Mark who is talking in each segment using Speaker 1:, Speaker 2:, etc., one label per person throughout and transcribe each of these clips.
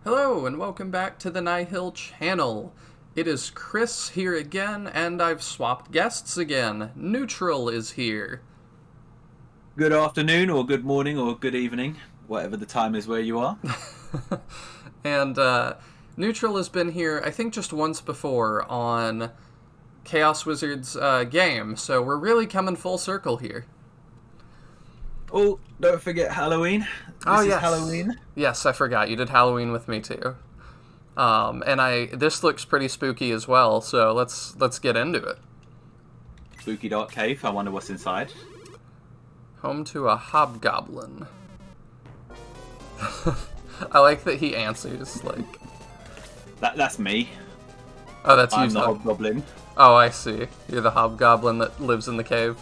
Speaker 1: Hello, and welcome back to the Nihil channel. It is Chris here again, and I've swapped guests again. Neutral is here.
Speaker 2: Good afternoon, or good morning, or good evening, whatever the time is where you are.
Speaker 1: And Neutral has been here, I think, just once before on Chaos Wizard's game, so we're really coming full circle here.
Speaker 2: Oh, don't forget Halloween. This is
Speaker 1: yes.
Speaker 2: Halloween.
Speaker 1: Yes, I forgot. You did Halloween with me too. And this looks pretty spooky as well, so let's get into it.
Speaker 2: Spooky dark cave. I wonder what's inside.
Speaker 1: Home to a Hobgoblin. I like that he answers, like...
Speaker 2: That's me.
Speaker 1: Oh, that's you.
Speaker 2: I'm the Hobgoblin.
Speaker 1: Oh, I see. You're the Hobgoblin that lives in the cave.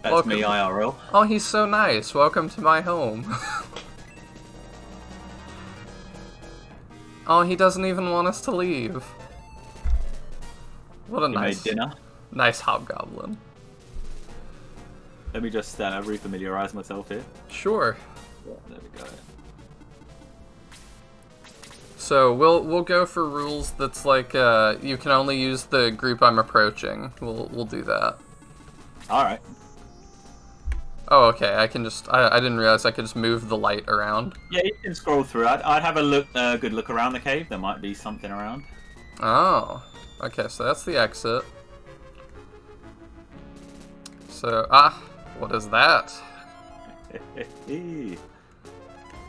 Speaker 2: That's
Speaker 1: Welcome.
Speaker 2: me, IRL.
Speaker 1: Oh, he's so nice. Welcome to my home. Oh, he doesn't even want us to leave. What a
Speaker 2: You
Speaker 1: nice...
Speaker 2: made dinner.
Speaker 1: Nice Hobgoblin.
Speaker 2: Let me just refamiliarize myself here.
Speaker 1: Sure.
Speaker 2: There we go.
Speaker 1: So we'll go for rules that's like you can only use the group I'm approaching. We'll do that.
Speaker 2: All right.
Speaker 1: Oh, okay. I can just I didn't realize I could just move the light around.
Speaker 2: Yeah, you can scroll through. I'd have a good look around the cave. There might be something around.
Speaker 1: Oh, okay. So that's the exit. So what is that?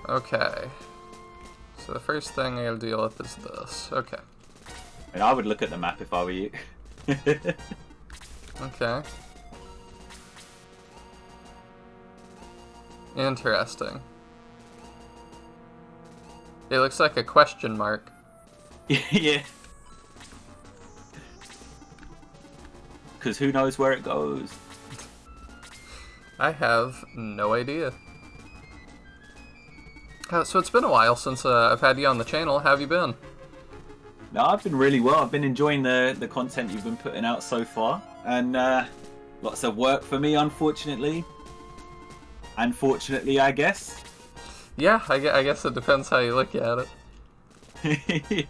Speaker 1: Okay. So the first thing I gotta deal with is this. Okay.
Speaker 2: And I would look at the map if I were you.
Speaker 1: Okay. Interesting. It looks like a question mark.
Speaker 2: Yeah. Because who knows where it goes?
Speaker 1: I have no idea. So it's been a while since I've had you on the channel. How have you been?
Speaker 2: No, I've been really well. I've been enjoying the content you've been putting out so far. And lots of work for me, unfortunately. Unfortunately, I guess.
Speaker 1: Yeah, I guess it depends how you look at
Speaker 2: it.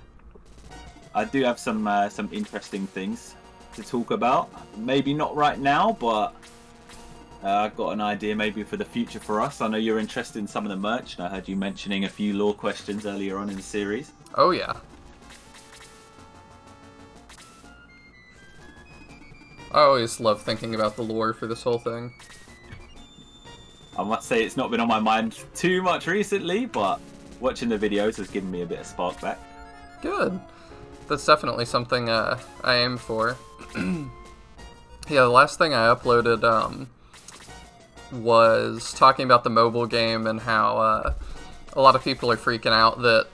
Speaker 2: I do have some interesting things to talk about. Maybe not right now, but I've got an idea maybe for the future for us. I know you're interested in some of the merch, and I heard you mentioning a few lore questions earlier on in the series.
Speaker 1: Oh, yeah. I always love thinking about the lore for this whole thing.
Speaker 2: I must say it's not been on my mind too much recently, but watching the videos has given me a bit of spark back.
Speaker 1: Good. That's definitely something I aim for. Yeah, the last thing I uploaded was talking about the mobile game and how a lot of people are freaking out that,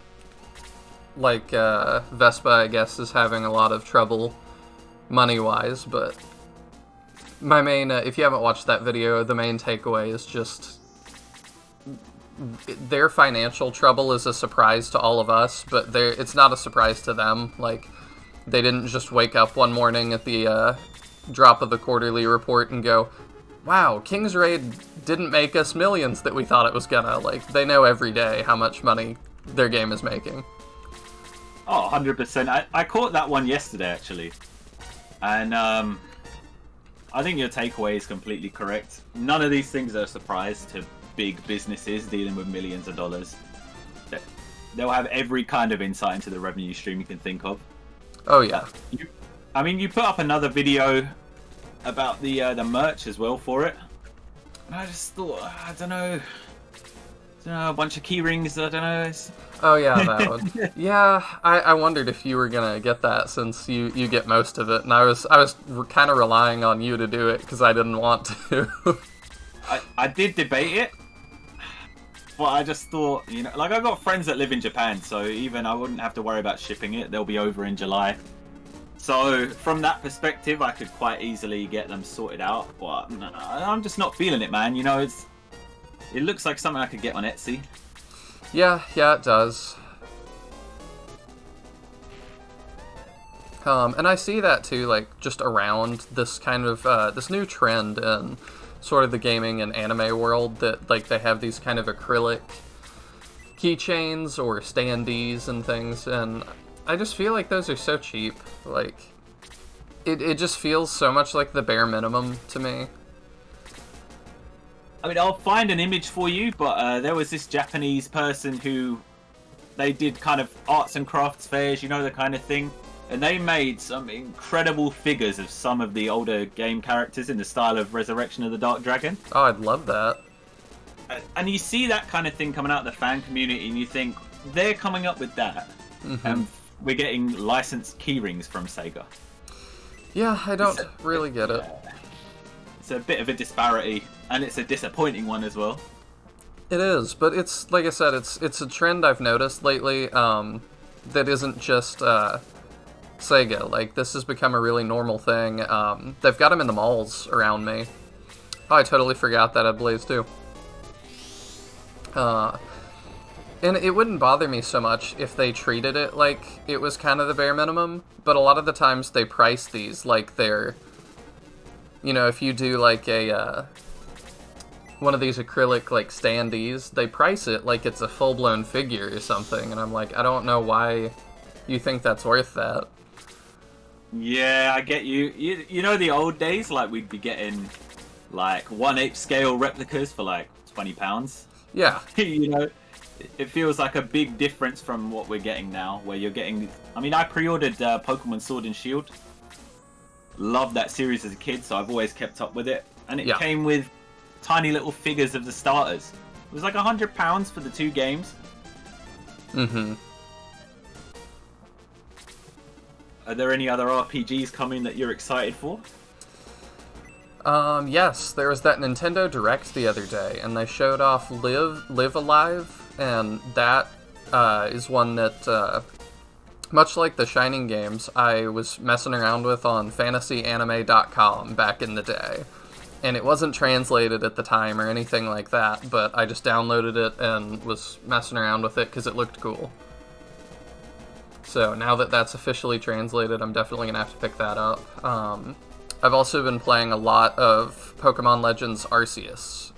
Speaker 1: like, Vespa, I guess, is having a lot of trouble money-wise, but my main, if you haven't watched that video, the main takeaway is just their financial trouble is a surprise to all of us, but it's not a surprise to them. Like, they didn't just wake up one morning at the drop of the quarterly report and go, wow, King's Raid didn't make us millions that we thought it was gonna. Like, they know every day how much money their game is making.
Speaker 2: Oh, 100%. I caught that one yesterday, actually. And I think your takeaway is completely correct. None of these things are a surprise to big businesses dealing with millions of dollars. They'll have every kind of insight into the revenue stream you can think of.
Speaker 1: Oh, yeah.
Speaker 2: You put up another video about the merch as well for it. And I just thought, I don't know, a bunch of key rings, I don't know.
Speaker 1: Oh, yeah, that one. Yeah, I wondered if you were gonna get that since you get most of it, and I was kind of relying on you to do it because I didn't want to.
Speaker 2: I did debate it, but I just thought, like, I've got friends that live in Japan, so even I wouldn't have to worry about shipping it. They'll be over in July. So from that perspective, I could quite easily get them sorted out, but I'm just not feeling it, man. It looks like something I could get on Etsy.
Speaker 1: Yeah, it does. And I see that too, like, just around this kind of, this new trend in sort of the gaming and anime world that, like, they have these kind of acrylic keychains or standees and things, and I just feel like those are so cheap. Like, it just feels so much like the bare minimum to me.
Speaker 2: I mean, I'll find an image for you, but there was this Japanese person who they did kind of arts and crafts fairs, you know, the kind of thing. And they made some incredible figures of some of the older game characters in the style of Resurrection of the Dark Dragon.
Speaker 1: Oh, I'd love that.
Speaker 2: And you see that kind of thing coming out of the fan community, and you think, they're coming up with that.
Speaker 1: Mm-hmm.
Speaker 2: And we're getting licensed keyrings from Sega.
Speaker 1: Yeah, I don't really get it.
Speaker 2: It's a bit of a disparity, and it's a disappointing one as well.
Speaker 1: It is, but it's, like I said, it's a trend I've noticed lately, that isn't just, Sega. Like, this has become a really normal thing. They've got them in the malls around me. Oh, I totally forgot that at Blaze too. And it wouldn't bother me so much if they treated it like it was kind of the bare minimum, but a lot of the times they price these like they're, you know, if you do like a, one of these acrylic like standees, they price it like it's a full-blown figure or something, and I'm like, I don't know why you think that's worth that.
Speaker 2: Yeah, I get you. You know the old days, like we'd be getting like 1/8 scale replicas for like £20.
Speaker 1: Yeah.
Speaker 2: You know, it feels like a big difference from what we're getting now, where you're getting... I mean, I pre-ordered Pokemon Sword and Shield. Loved that series as a kid, so I've always kept up with it. And it came with tiny little figures of the starters. It was like £100 for the 2 games.
Speaker 1: Mm-hmm.
Speaker 2: Are there any other RPGs coming that you're excited for?
Speaker 1: Yes, there was that Nintendo Direct the other day, and they showed off Live Alive, and that is one that, much like the Shining games, I was messing around with on fantasyanime.com back in the day. And it wasn't translated at the time or anything like that, but I just downloaded it and was messing around with it because it looked cool. So now that that's officially translated, I'm definitely going to have to pick that up. I've also been playing a lot of Pokemon Legends Arceus.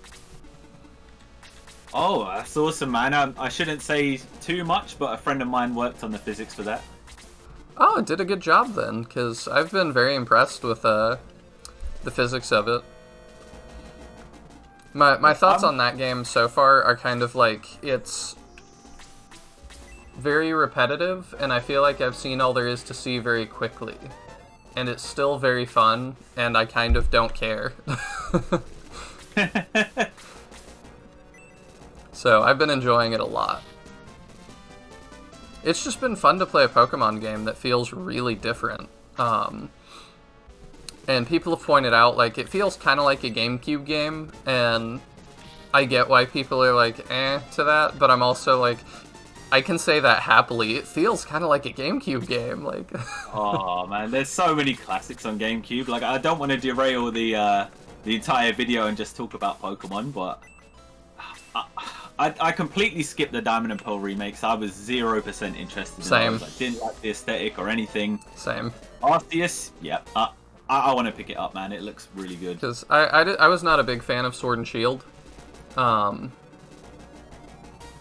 Speaker 2: Oh, that's awesome, man. I shouldn't say too much, but a friend of mine worked on the physics for that.
Speaker 1: Oh, it did a good job then, because I've been very impressed with the physics of it. My thoughts on that game so far are kind of like, it's very repetitive, and I feel like I've seen all there is to see very quickly. And it's still very fun, and I kind of don't care. So, I've been enjoying it a lot. It's just been fun to play a Pokemon game that feels really different. And people have pointed out, like, it feels kind of like a GameCube game, and I get why people are like, to that, but I'm also like, I can say that happily. It feels kind of like a GameCube game, like.
Speaker 2: Oh man, there's so many classics on GameCube. Like, I don't want to derail the entire video and just talk about Pokemon, but I completely skipped the Diamond and Pearl remakes. I was 0% interested in
Speaker 1: Same.
Speaker 2: those. I didn't like the aesthetic or anything.
Speaker 1: Same.
Speaker 2: Arceus, yeah, I want to pick it up, man. It looks really good.
Speaker 1: Because I was not a big fan of Sword and Shield.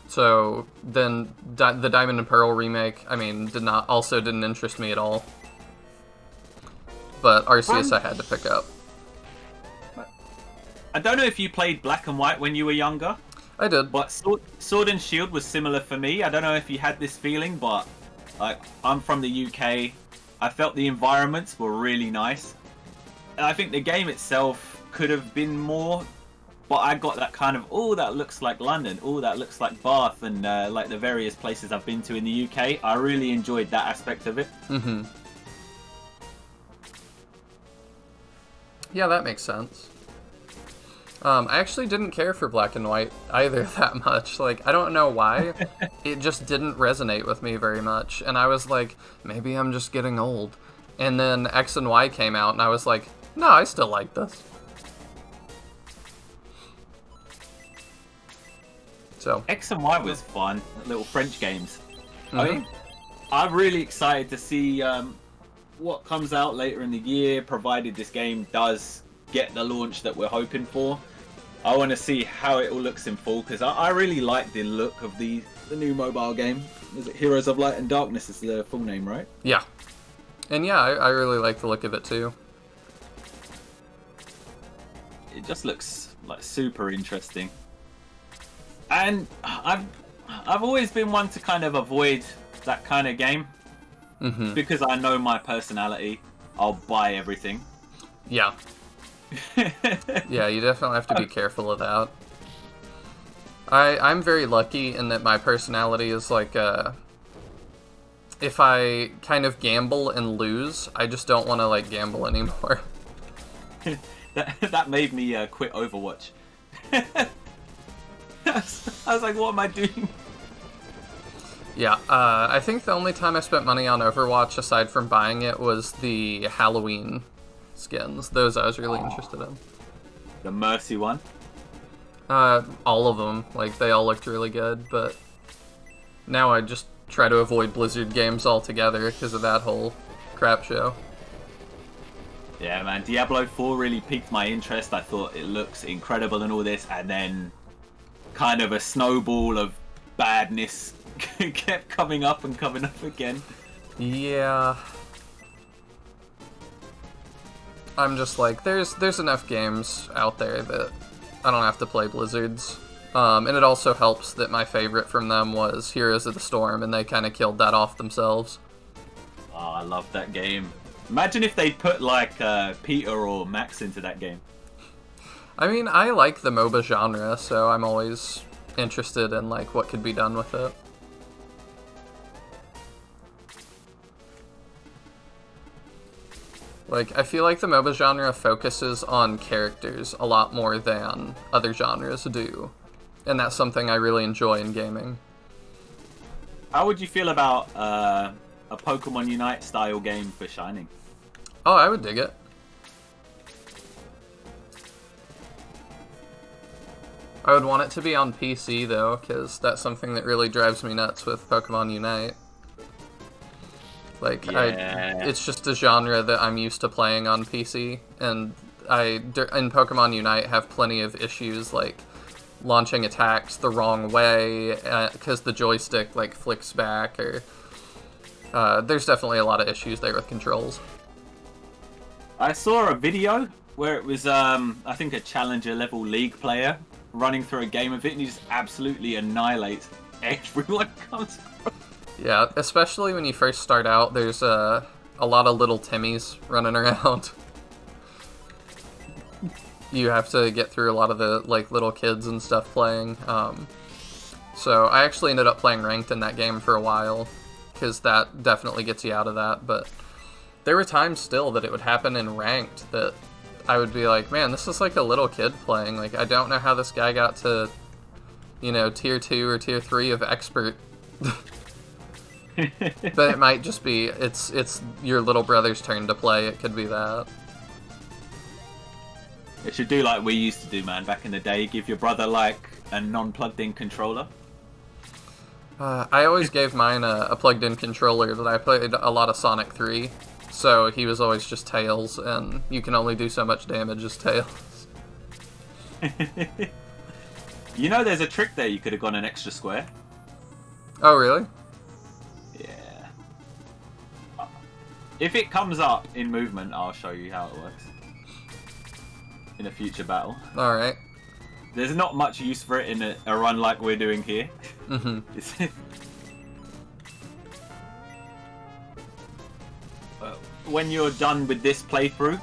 Speaker 1: So then the Diamond and Pearl remake, I mean, didn't interest me at all. But Arceus I had to pick up.
Speaker 2: I don't know if you played Black and White when you were younger.
Speaker 1: I did.
Speaker 2: But Sword and Shield was similar for me. I don't know if you had this feeling, but like, I'm from the UK. I felt the environments were really nice. And I think the game itself could have been more, but I got that kind of, oh, that looks like London. Oh, that looks like Bath, and like the various places I've been to in the UK. I really enjoyed that aspect of it.
Speaker 1: Mm-hmm. Yeah, that makes sense. I actually didn't care for Black and White either that much. Like, I don't know why. It just didn't resonate with me very much. And I was like, maybe I'm just getting old. And then X and Y came out, and I was like, no, I still like this. So
Speaker 2: X and Y was fun. Little French games.
Speaker 1: Mm-hmm.
Speaker 2: I mean, I'm really excited to see what comes out later in the year, provided this game does get the launch that we're hoping for. I want to see how it all looks in full, because I really like the look of the new mobile game. Is it Heroes of Light and Darkness is the full name, right?
Speaker 1: Yeah. And yeah, I really like the look of it too.
Speaker 2: It just looks like super interesting. And I've always been one to kind of avoid that kind of game.
Speaker 1: Mm-hmm.
Speaker 2: Because I know my personality. I'll buy everything.
Speaker 1: Yeah. Yeah, you definitely have to be careful of that. I'm very lucky in that my personality is like, if I kind of gamble and lose, I just don't want to like gamble anymore.
Speaker 2: that made me quit Overwatch. I was like, what am I doing?
Speaker 1: Yeah, I think the only time I spent money on Overwatch, aside from buying it, was the Halloween skins. Those I was really interested in.
Speaker 2: The Mercy one?
Speaker 1: All of them. Like, they all looked really good, but now I just try to avoid Blizzard games altogether because of that whole crap show.
Speaker 2: Yeah, man, Diablo 4 really piqued my interest. I thought it looks incredible and all this, and then kind of a snowball of badness kept coming up and coming up again.
Speaker 1: Yeah. I'm just like, there's enough games out there that I don't have to play Blizzard's. And it also helps that my favorite from them was Heroes of the Storm, and they kind of killed that off themselves.
Speaker 2: Oh, I love that game. Imagine if they put, like, Peter or Max into that game.
Speaker 1: I mean, I like the MOBA genre, so I'm always interested in, like, what could be done with it. Like, I feel like the MOBA genre focuses on characters a lot more than other genres do. And that's something I really enjoy in gaming.
Speaker 2: How would you feel about a Pokemon Unite style game for Shining?
Speaker 1: Oh, I would dig it. I would want it to be on PC, though, because that's something that really drives me nuts with Pokemon Unite. Like,
Speaker 2: yeah.
Speaker 1: It's just a genre that I'm used to playing on PC, and in Pokemon Unite, have plenty of issues, like launching attacks the wrong way, because the joystick, like, flicks back, or... there's definitely a lot of issues there with controls.
Speaker 2: I saw a video where it was, I think, a Challenger level League player running through a game of it, and he just absolutely annihilates everyone comes from.
Speaker 1: Yeah, especially when you first start out, there's a lot of little Timmies running around. You have to get through a lot of the, like, little kids and stuff playing. So I actually ended up playing ranked in that game for a while, because that definitely gets you out of that, but there were times still that it would happen in ranked that I would be like, man, this is like a little kid playing. Like, I don't know how this guy got to, you know, tier 2 or tier 3 of expert. But it might just be, it's your little brother's turn to play. It could be that.
Speaker 2: It should do like we used to do, man, back in the day. Give your brother, like, a non-plugged-in controller.
Speaker 1: I always gave mine a plugged-in controller, but I played a lot of Sonic 3. So he was always just Tails, and you can only do so much damage as Tails.
Speaker 2: You know, there's a trick there. You could have gone an extra square.
Speaker 1: Oh, really?
Speaker 2: Yeah. If it comes up in movement, I'll show you how it works. In a future battle.
Speaker 1: Alright.
Speaker 2: There's not much use for it in a run like we're doing here.
Speaker 1: Mm-hmm.
Speaker 2: When you're done with this playthrough,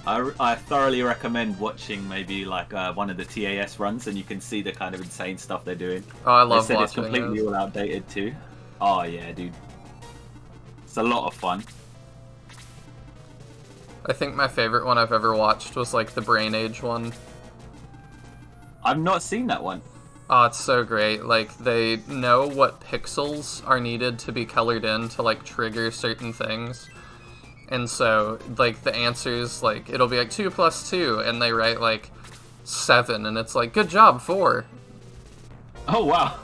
Speaker 2: I thoroughly recommend watching maybe like one of the TAS runs, and you can see the kind of insane stuff they're doing.
Speaker 1: Oh, I love
Speaker 2: they said
Speaker 1: watching
Speaker 2: it's completely
Speaker 1: those.
Speaker 2: all outdated too. Oh yeah, dude. It's a lot of fun.
Speaker 1: I think my favorite one I've ever watched was like the Brain Age one.
Speaker 2: I've not seen that one.
Speaker 1: Oh, it's so great. Like, they know what pixels are needed to be colored in to, like, trigger certain things. And so, like, the answers, like, it'll be like 2 plus 2, and they write, like, 7, and it's like, good job, 4.
Speaker 2: Oh, wow.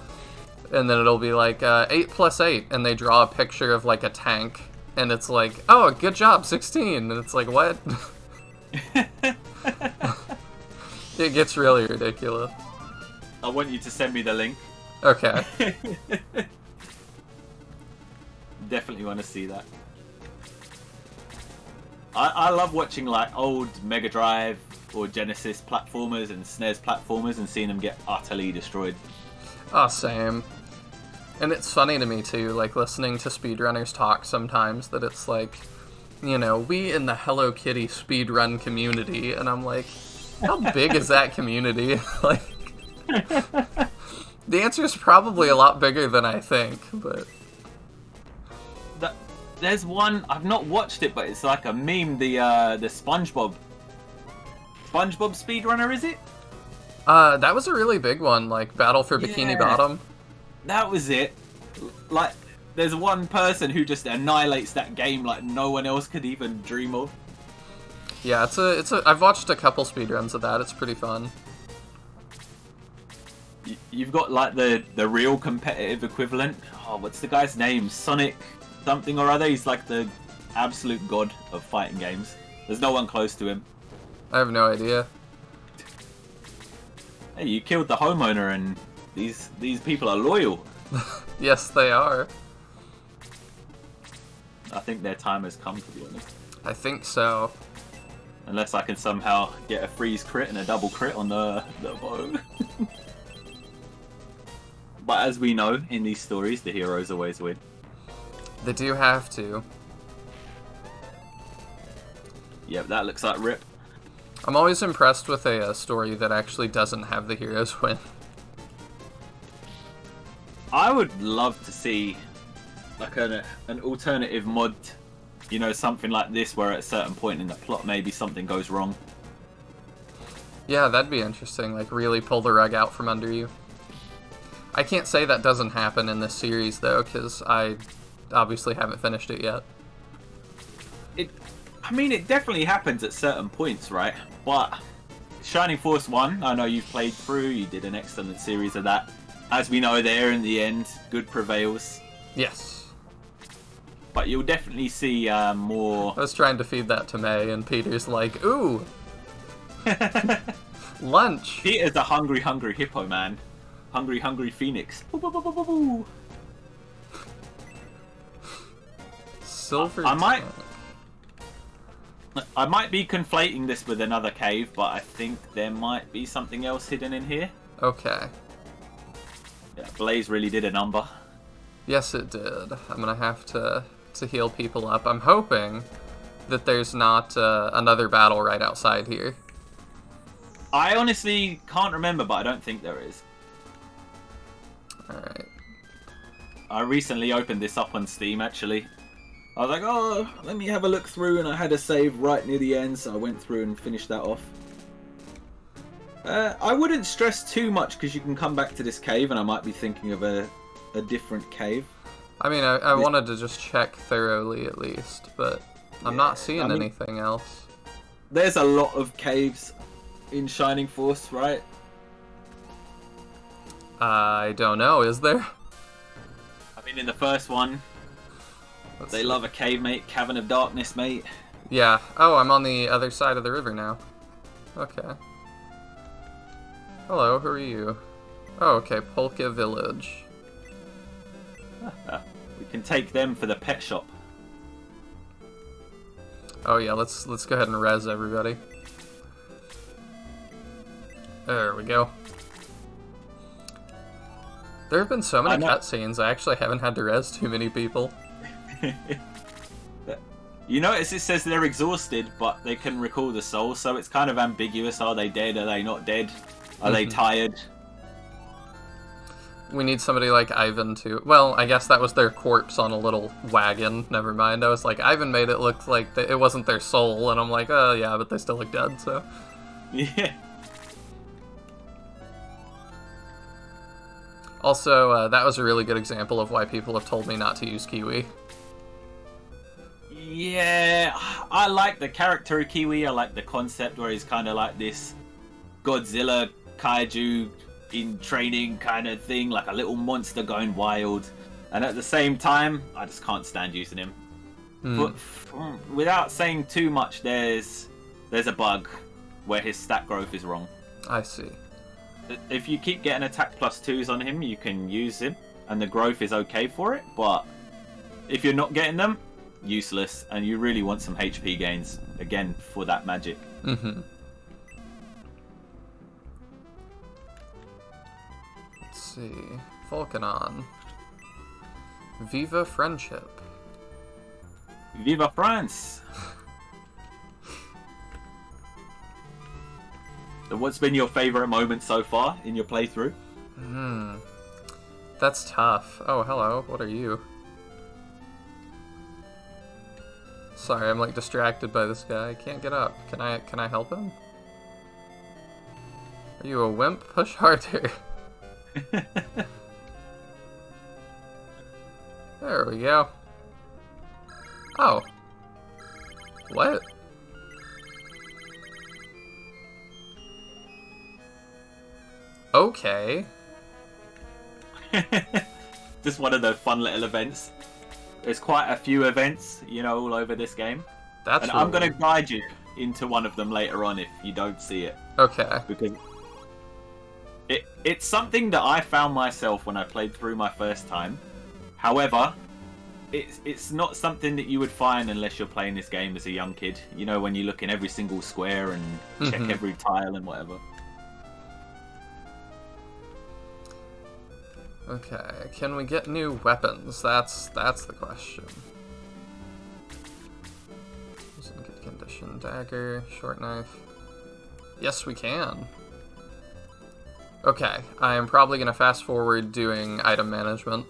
Speaker 1: And then it'll be like 8 plus 8, and they draw a picture of, like, a tank, and it's like, oh, good job, 16. And it's like, what? It gets really ridiculous.
Speaker 2: I want you to send me the link.
Speaker 1: Okay.
Speaker 2: Definitely want to see that. I love watching like old Mega Drive or Genesis platformers and SNES platformers and seeing them get utterly destroyed.
Speaker 1: Oh, same. And it's funny to me too, like listening to speedrunners talk sometimes, that it's like, you know, we in the Hello Kitty speedrun community, and I'm like, how big is that community? Like, the answer is probably a lot bigger than I think, but...
Speaker 2: There's one, I've not watched it, but it's like a meme, the SpongeBob speedrunner, is it?
Speaker 1: That was a really big one, like Battle for Bikini Bottom.
Speaker 2: That was it. Like, there's one person who just annihilates that game like no one else could even dream of.
Speaker 1: Yeah, I've watched a couple speedruns of that, it's pretty fun.
Speaker 2: You've got like the real competitive equivalent. Oh, what's the guy's name? Sonic something or other. He's like the absolute god of fighting games. There's no one close to him.
Speaker 1: I have no idea.
Speaker 2: Hey, you killed the homeowner, and these people are loyal.
Speaker 1: Yes, they are.
Speaker 2: I think their time has come, to be honest.
Speaker 1: I think so.
Speaker 2: Unless I can somehow get a freeze crit and a double crit on the bow. But as we know, in these stories, the heroes always win.
Speaker 1: They do have to.
Speaker 2: Yep, that looks like Rip.
Speaker 1: I'm always impressed with a story that actually doesn't have the heroes win.
Speaker 2: I would love to see like an alternative mod, you know, something like this where at a certain point in the plot maybe something goes wrong.
Speaker 1: Yeah, that'd be interesting, like really pull the rug out from under you. I can't say that doesn't happen in this series though, because I obviously haven't finished it yet.
Speaker 2: I mean, it definitely happens at certain points, right? But Shining Force 1, I know you've played through, you did an excellent series of that. As we know there, in the end, good prevails.
Speaker 1: Yes.
Speaker 2: But you'll definitely see more...
Speaker 1: I was trying to feed that to May, and Peter's like, ooh! Lunch!
Speaker 2: Peter's a hungry, hungry hippo, man. Hungry, hungry phoenix. Boo, boo, boo, boo, boo, boo.
Speaker 1: Silver
Speaker 2: I might be conflating this with another cave, but I think there might be something else hidden in here.
Speaker 1: Okay.
Speaker 2: Yeah, Blaze really did a number.
Speaker 1: Yes, it did. I'm gonna have to heal people up. I'm hoping that there's not another battle right outside here.
Speaker 2: I honestly can't remember, but I don't think there is.
Speaker 1: Alright.
Speaker 2: I recently opened this up on Steam, actually. I was like, oh, let me have a look through, and I had a save right near the end, so I went through and finished that off. I wouldn't stress too much, because you can come back to this cave, and I might be thinking of a different cave.
Speaker 1: I mean, I wanted to just check thoroughly at least, but I'm not seeing anything else.
Speaker 2: There's a lot of caves in Shining Force, right?
Speaker 1: I don't know, is there?
Speaker 2: I mean, in the first one, they love a cave, mate. Cavern of Darkness, mate.
Speaker 1: Yeah. Oh, I'm on the other side of the river now. Okay. Hello, who are you? Oh, okay, Polka Village.
Speaker 2: We can take them for the pet shop.
Speaker 1: Oh yeah, let's go ahead and res everybody. There we go. There have been so many cutscenes, I actually haven't had to res too many people.
Speaker 2: You notice it says they're exhausted, but they can recall the soul, so it's kind of ambiguous. Are they dead? Are they not dead? Are they tired?
Speaker 1: We need somebody like Ivan to... Well, I guess that was their corpse on a little wagon. Never mind. I was like, Ivan made it look like it wasn't their soul, and I'm like, oh yeah, but they still look dead, so...
Speaker 2: Yeah.
Speaker 1: Also, that was a really good example of why people have told me not to use Kiwi.
Speaker 2: Yeah, I like the character of Kiwi. I like the concept where he's kind of like this Godzilla kaiju in training kind of thing, like a little monster going wild. And at the same time, I just can't stand using him. But without saying too much, there's a bug where his stat growth is wrong.
Speaker 1: I see.
Speaker 2: If you keep getting attack +2s on him, you can use him, and the growth is okay for it, but if you're not getting them, useless, and you really want some HP gains, again, for that magic.
Speaker 1: Mm-hmm. Let's see. Volcanon. Viva Friendship.
Speaker 2: Viva France! So what's been your favourite moment so far in your playthrough?
Speaker 1: That's tough. Oh, hello. What are you? Sorry, I'm like distracted by this guy. I can't get up. Can I help him? Are you a wimp? Push harder. There we go. Oh. What? Okay.
Speaker 2: Just one of the fun little events. There's quite a few events, all over this game.
Speaker 1: That's
Speaker 2: and
Speaker 1: really
Speaker 2: I'm going to
Speaker 1: weird.
Speaker 2: guide you into one of them later on if you don't see it.
Speaker 1: Okay.
Speaker 2: Because it's something that I found myself when I played through my first time. However, it's not something that you would find unless you're playing this game as a young kid. When you look in every single square and check every tile and whatever.
Speaker 1: Okay, can we get new weapons? That's the question. Is in good condition. Dagger, short knife. Yes, we can. Okay, I am probably gonna fast forward doing item management.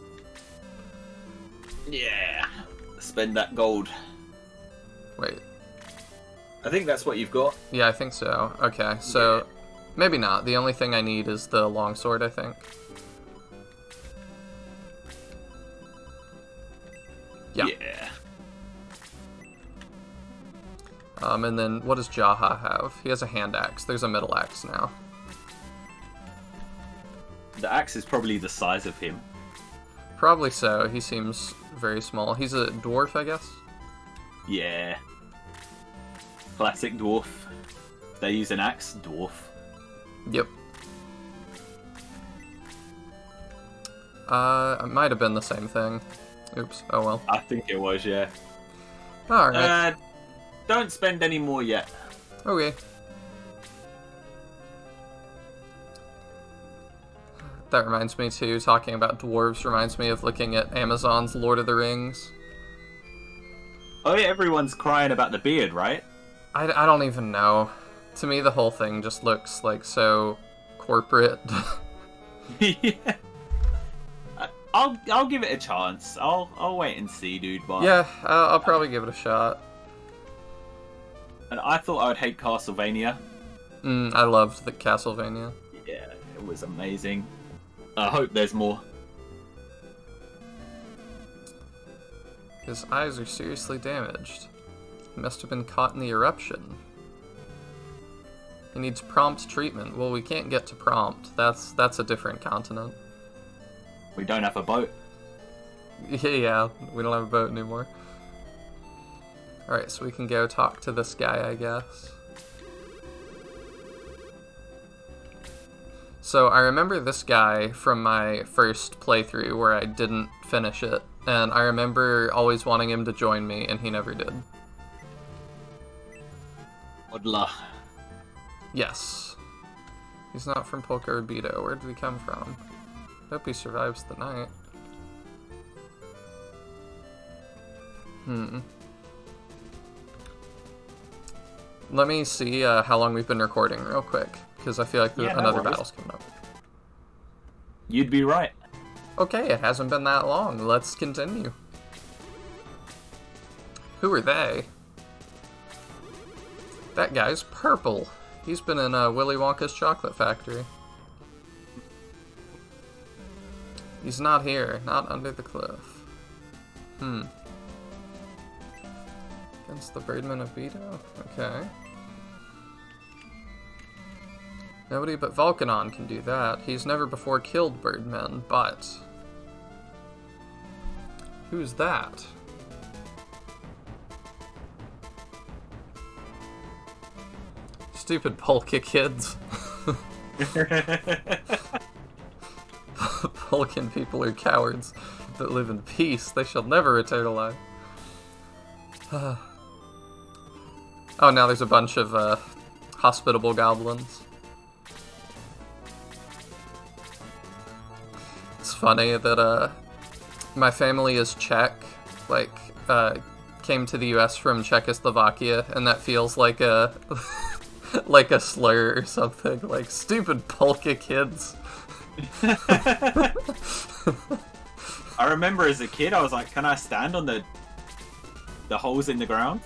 Speaker 2: Yeah. Spend that gold.
Speaker 1: Wait.
Speaker 2: I think that's what you've got.
Speaker 1: Yeah, I think so. Okay, so maybe not. The only thing I need is the longsword, I think. Yeah. And then what does Jaha have? He has a hand axe. There's a middle axe now.
Speaker 2: The axe is probably the size of him.
Speaker 1: Probably so. He seems very small. He's a dwarf, I guess?
Speaker 2: Yeah. Classic dwarf. They use an axe, dwarf.
Speaker 1: Yep. It might have been the same thing. Oops. Oh well.
Speaker 2: I think it was, yeah.
Speaker 1: Alright.
Speaker 2: Don't spend any more yet.
Speaker 1: Okay. That reminds me too, talking about dwarves reminds me of looking at Amazon's Lord of the Rings.
Speaker 2: Oh yeah, everyone's crying about the beard, right?
Speaker 1: I don't even know. To me, the whole thing just looks like so corporate.
Speaker 2: Yeah. I'll give it a chance. I'll wait and see, dude. But
Speaker 1: Yeah, I'll probably give it a shot.
Speaker 2: and I thought I would hate Castlevania.
Speaker 1: I loved the Castlevania.
Speaker 2: Yeah, it was amazing. I hope there's more.
Speaker 1: His eyes are seriously damaged. He must have been caught in the eruption. He needs prompt treatment. Well, we can't get to prompt. That's a different continent.
Speaker 2: We don't have a boat.
Speaker 1: Yeah, we don't have a boat anymore. Alright, so we can go talk to this guy, I guess. So I remember this guy from my first playthrough where I didn't finish it, and I remember always wanting him to join me, and he never did.
Speaker 2: Odla.
Speaker 1: Yes. He's not from Polkarabito. Where did he come from? Hope he survives the night. Let me see how long we've been recording real quick, because I feel like
Speaker 2: Yeah, no
Speaker 1: another
Speaker 2: worries.
Speaker 1: battle's coming up.
Speaker 2: You'd be right.
Speaker 1: Okay, it hasn't been that long. Let's continue. Who are they? That guy's purple. He's been in Willy Wonka's chocolate factory. He's not here. Not under the cliff. Against the Birdmen of Beto? Okay. Nobody but Volcanon can do that. He's never before killed Birdmen, but... Who's that? Stupid Polka kids. Vulcan people are cowards that live in peace. They shall never return alive. Oh, now there's a bunch of hospitable goblins. It's funny that my family is Czech, like came to the US from Czechoslovakia, and that feels like a like a slur or something, like stupid polka kids.
Speaker 2: I remember as a kid, I was like, can I stand on the holes in the ground?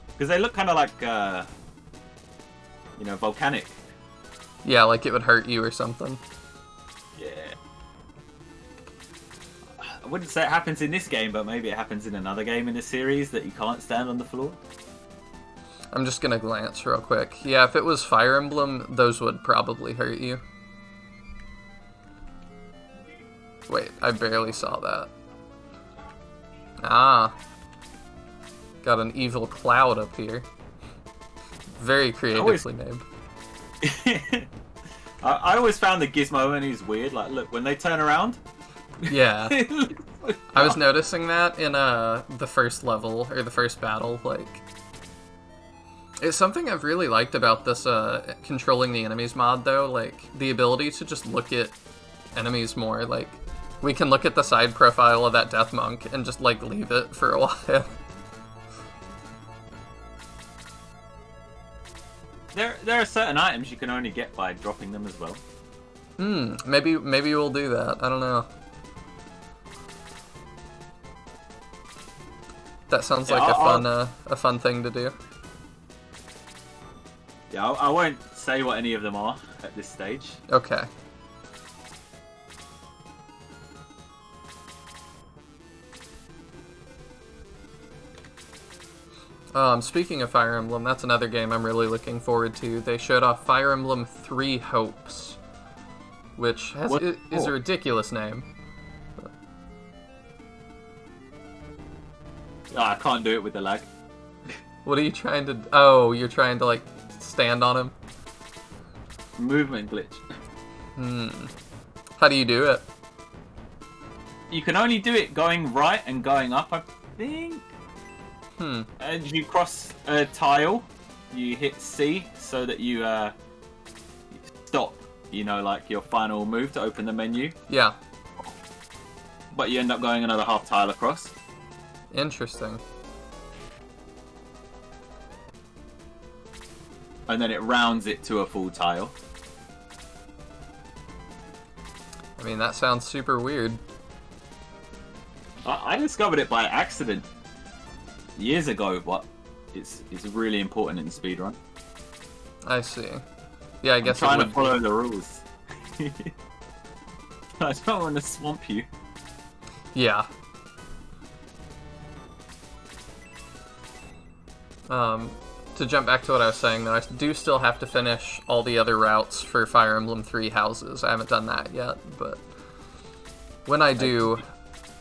Speaker 2: Because they look kind of like, volcanic.
Speaker 1: Yeah, like it would hurt you or something.
Speaker 2: Yeah. I wouldn't say it happens in this game, but maybe it happens in another game in the series that you can't stand on the floor.
Speaker 1: I'm just gonna glance real quick. Yeah, if it was Fire Emblem, those would probably hurt you. Wait, I barely saw that. Ah. Got an evil cloud up here. Very creatively named.
Speaker 2: I always found the gizmo and he's weird. Like, look, when they turn around.
Speaker 1: Yeah. I was noticing that in the first level, or the first battle, like... It's something I've really liked about this controlling the enemies mod, though, like, the ability to just look at enemies more, like, we can look at the side profile of that death monk and just, like, leave it for a while.
Speaker 2: There are certain items you can only get by dropping them as well.
Speaker 1: Maybe we'll do that. I don't know. That sounds like a fun thing to do.
Speaker 2: Yeah, I won't say what any of them are at this stage.
Speaker 1: Okay. Speaking of Fire Emblem, that's another game I'm really looking forward to. They showed off Fire Emblem 3 Hopes, which is a ridiculous name.
Speaker 2: I can't do it with the lag.
Speaker 1: What are you trying to... Oh, you're trying to, like, stand on him?
Speaker 2: Movement glitch.
Speaker 1: How do you do it?
Speaker 2: You can only do it going right and going up, I think. And you cross a tile, you hit C so that you stop, like your final move to open the menu.
Speaker 1: Yeah.
Speaker 2: But you end up going another half tile across.
Speaker 1: Interesting.
Speaker 2: And then it rounds it to a full tile.
Speaker 1: I mean, that sounds super weird.
Speaker 2: I discovered it by accident years ago, but it's really important in speedrun.
Speaker 1: I see. Yeah, I guess
Speaker 2: I'm trying to follow the rules. I don't want to swamp you.
Speaker 1: Yeah. To jump back to what I was saying, though, I do still have to finish all the other routes for Fire Emblem 3 Houses. I haven't done that yet, but when I do,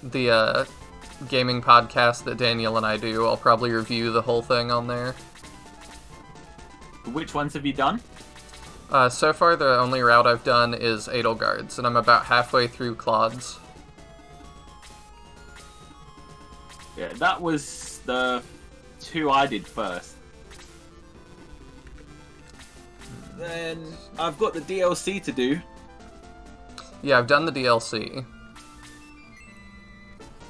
Speaker 1: the gaming podcast that Daniel and I do, I'll probably review the whole thing on there.
Speaker 2: Which ones have you done?
Speaker 1: So far, the only route I've done is Edelgard's, and I'm about halfway through Claude's.
Speaker 2: Yeah, that was the 2 I did first. Then I've got the DLC to do.
Speaker 1: Yeah, I've done the DLC.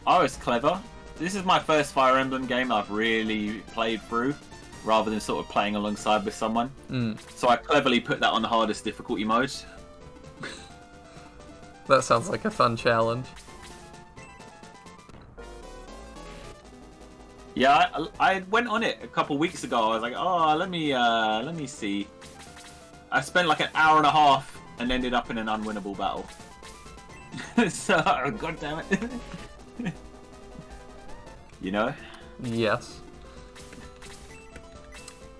Speaker 2: I was clever. This is my first Fire Emblem game I've really played through, rather than sort of playing alongside with someone. So I cleverly put that on the hardest difficulty mode.
Speaker 1: That sounds like a fun challenge.
Speaker 2: Yeah, I went on it a couple weeks ago. I was like, oh, let me see. I spent like an hour and a half and ended up in an unwinnable battle. So, god damn it.
Speaker 1: Yes.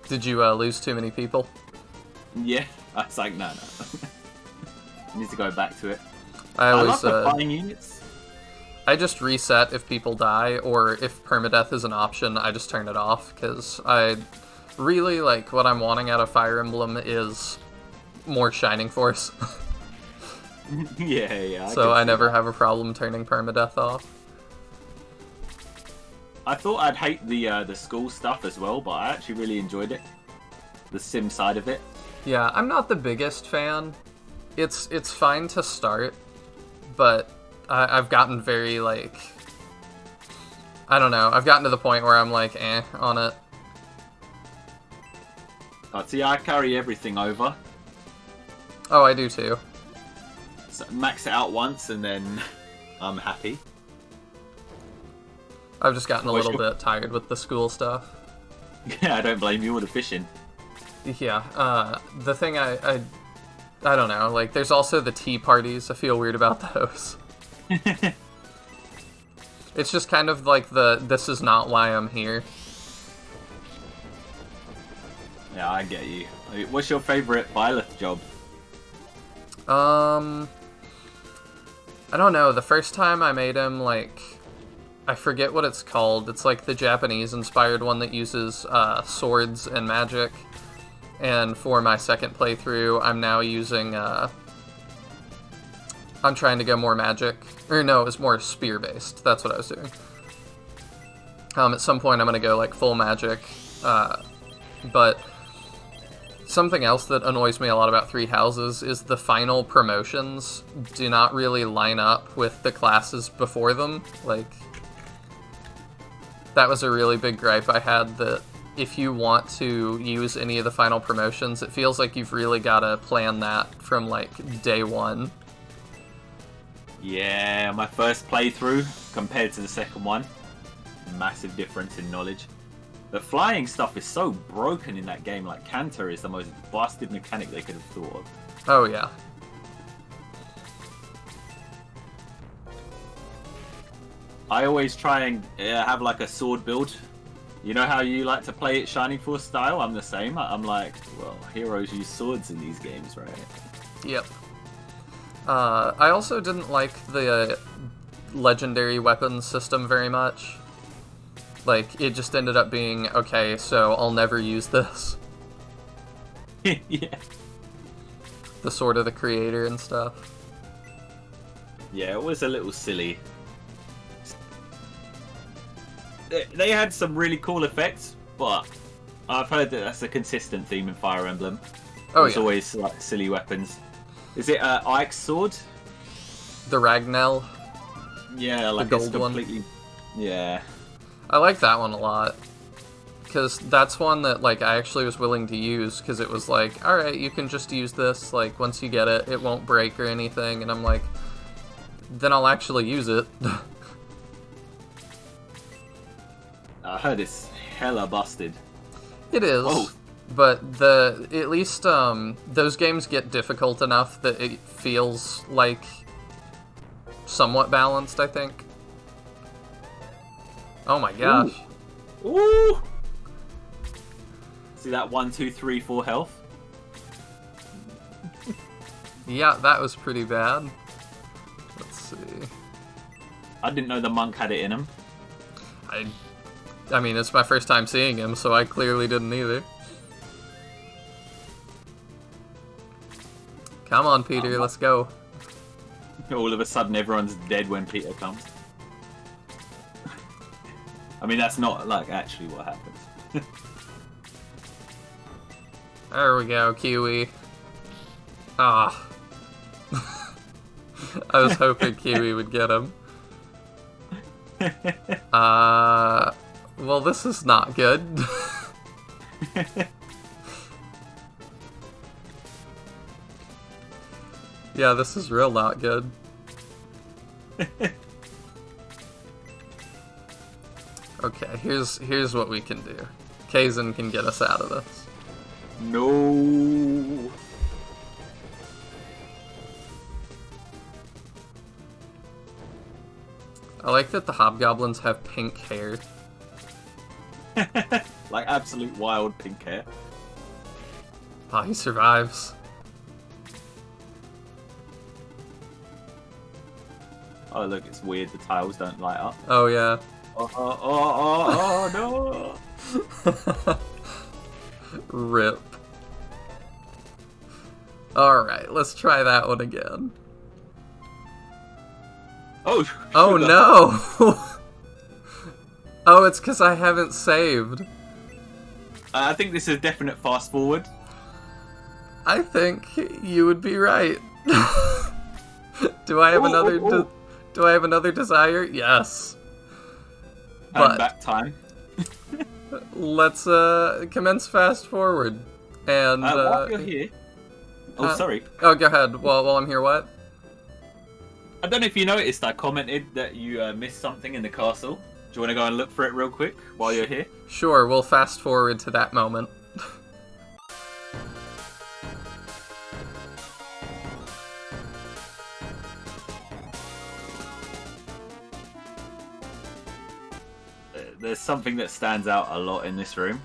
Speaker 1: Did you lose too many people?
Speaker 2: Yeah. I was like, no. I need to go back to it.
Speaker 1: I always
Speaker 2: love the flying units.
Speaker 1: I just reset if people die, or if permadeath is an option, I just turn it off, because I really, like, what I'm wanting out of Fire Emblem is more Shining Force.
Speaker 2: Yeah.
Speaker 1: So I never have a problem turning permadeath off.
Speaker 2: I thought I'd hate the school stuff as well, but I actually really enjoyed it. The sim side of it.
Speaker 1: Yeah, I'm not the biggest fan. It's fine to start, but I've gotten very, like... I don't know. I've gotten to the point where I'm like, on it.
Speaker 2: See, I carry everything over.
Speaker 1: Oh, I do too.
Speaker 2: So max it out once and then I'm happy.
Speaker 1: I've just gotten a little bit tired with the school stuff.
Speaker 2: Yeah, I don't blame you with the fishing.
Speaker 1: Yeah, the thing I don't know, like, there's also the tea parties. I feel weird about those. It's just kind of like this is not why I'm here.
Speaker 2: Yeah, I get you. What's your favorite Byleth job?
Speaker 1: I don't know. The first time I made him, like, I forget what it's called. It's like the Japanese-inspired one that uses swords and magic. And for my second playthrough, I'm now using, I'm trying to go more magic. Or no, it was more spear-based. That's what I was doing. At some point, I'm going to go, like, full magic. But something else that annoys me a lot about Three Houses is the final promotions do not really line up with the classes before them. Like, that was a really big gripe I had, that if you want to use any of the final promotions, it feels like you've really got to plan that from, like, day one.
Speaker 2: Yeah, my first playthrough compared to the second one, massive difference in knowledge. The flying stuff is so broken in that game, like Canter is the most busted mechanic they could have thought of.
Speaker 1: Oh, yeah.
Speaker 2: I always try and have like a sword build. You know how you like to play it Shining Force style? I'm the same. I'm like, well, heroes use swords in these games, right?
Speaker 1: Yep. I also didn't like the legendary weapons system very much. Like, it just ended up being, okay, so I'll never use this.
Speaker 2: Yeah.
Speaker 1: The Sword of the Creator and stuff.
Speaker 2: Yeah, it was a little silly. They had some really cool effects, but I've heard that that's a consistent theme in Fire Emblem.
Speaker 1: Oh,
Speaker 2: There's
Speaker 1: yeah.
Speaker 2: always like silly weapons. Is it Ike's sword?
Speaker 1: The Ragnell.
Speaker 2: Yeah, like
Speaker 1: the
Speaker 2: it's
Speaker 1: gold
Speaker 2: completely...
Speaker 1: one.
Speaker 2: Yeah.
Speaker 1: I like that one a lot. Because that's one that, like, I actually was willing to use, because it was like, alright, you can just use this, like, once you get it, it won't break or anything, and I'm like, then I'll actually use it.
Speaker 2: I heard it's hella busted.
Speaker 1: It is.
Speaker 2: Oh.
Speaker 1: But at least those games get difficult enough that it feels like somewhat balanced, I think. Oh my gosh.
Speaker 2: Ooh! Ooh! See that 1, 2, 3, 4 health?
Speaker 1: Yeah, that was pretty bad. Let's see.
Speaker 2: I didn't know the monk had it in him.
Speaker 1: I mean, it's my first time seeing him, so I clearly didn't either. Come on, Peter, let's go.
Speaker 2: All of a sudden, everyone's dead when Peter comes. I mean, that's not, like, actually what happens.
Speaker 1: There we go, Kiwi. Ah. I was hoping Kiwi would get him. Well, this is not good. Yeah, this is real not good. Okay, here's what we can do. Kaizen can get us out of this.
Speaker 2: No.
Speaker 1: I like that the hobgoblins have pink hair.
Speaker 2: Like absolute wild pink hair.
Speaker 1: Ah, he survives.
Speaker 2: Oh look, it's weird. The tiles don't light up.
Speaker 1: Oh yeah.
Speaker 2: Oh no!
Speaker 1: Rip. Alright, let's try that one again.
Speaker 2: Oh,
Speaker 1: Oh no! Oh, it's because I haven't saved.
Speaker 2: I think this is a definite fast forward.
Speaker 1: I think you would be right. Do I have do I have another desire? Yes.
Speaker 2: But back time.
Speaker 1: Let's commence fast forward. And
Speaker 2: while you're here. Oh, sorry.
Speaker 1: Oh, go ahead. While I'm here, what?
Speaker 2: I don't know if you noticed, I commented that you missed something in the castle. Do you want to go and look for it real quick while you're here?
Speaker 1: Sure, we'll fast forward to that moment.
Speaker 2: There's something that stands out a lot in this room.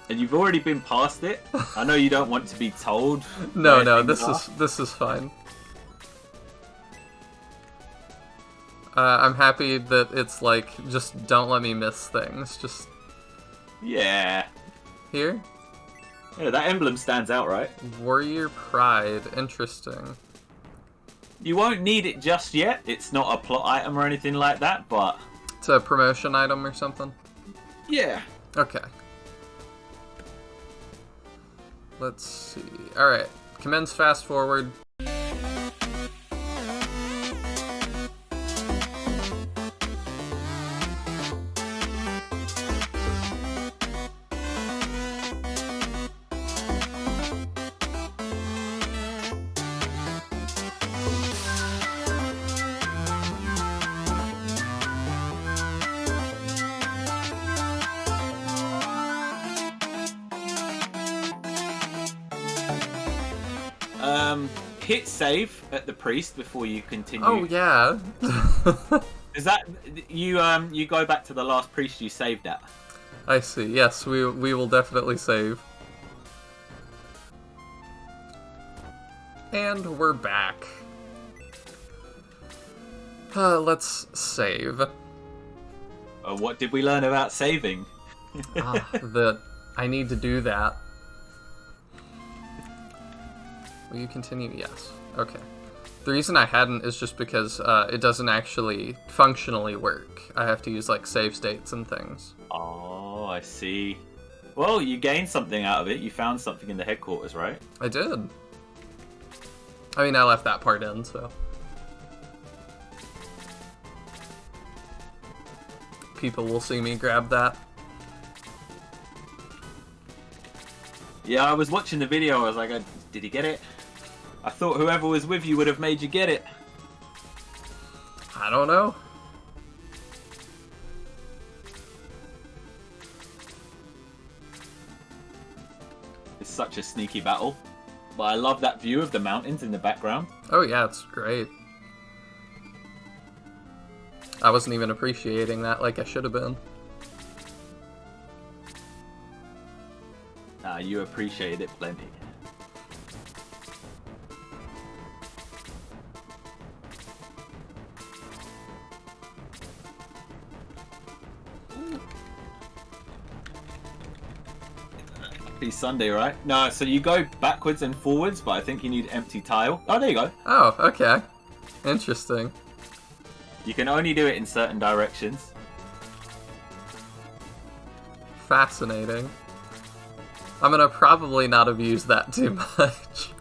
Speaker 2: And you've already been past it. I know you don't want to be told.
Speaker 1: No, this is fine. I'm happy that it's like, just don't let me miss things. Just...
Speaker 2: Yeah.
Speaker 1: Here?
Speaker 2: Yeah, that emblem stands out, right?
Speaker 1: Warrior Pride. Interesting.
Speaker 2: You won't need it just yet. It's not a plot item or anything like that, but...
Speaker 1: It's a promotion item or something?
Speaker 2: Yeah.
Speaker 1: Okay. Let's see. Alright. Commence fast forward.
Speaker 2: Hit save at the priest before you continue.
Speaker 1: Oh yeah.
Speaker 2: Is that you go back to the last priest you saved at?
Speaker 1: I see. Yes, we will definitely save. And we're back. Let's save.
Speaker 2: What did we learn about saving?
Speaker 1: That I need to do that. Will you continue? Yes. Okay. The reason I hadn't is just because it doesn't actually functionally work. I have to use like save states and things.
Speaker 2: Oh, I see. Well, you gained something out of it. You found something in the headquarters, right?
Speaker 1: I did. I mean, I left that part in, so. People will see me grab that.
Speaker 2: Yeah, I was watching the video. I was like, did he get it? I thought whoever was with you would have made you get it.
Speaker 1: I don't know.
Speaker 2: It's such a sneaky battle. But I love that view of the mountains in the background.
Speaker 1: Oh yeah, it's great. I wasn't even appreciating that like I should have been.
Speaker 2: Nah, you appreciate it plenty. Happy Sunday, right? No, so you go backwards and forwards, but I think you need empty tile. Oh, there you go.
Speaker 1: Oh, okay. Interesting.
Speaker 2: You can only do it in certain directions.
Speaker 1: Fascinating. I'm gonna probably not have used that too much.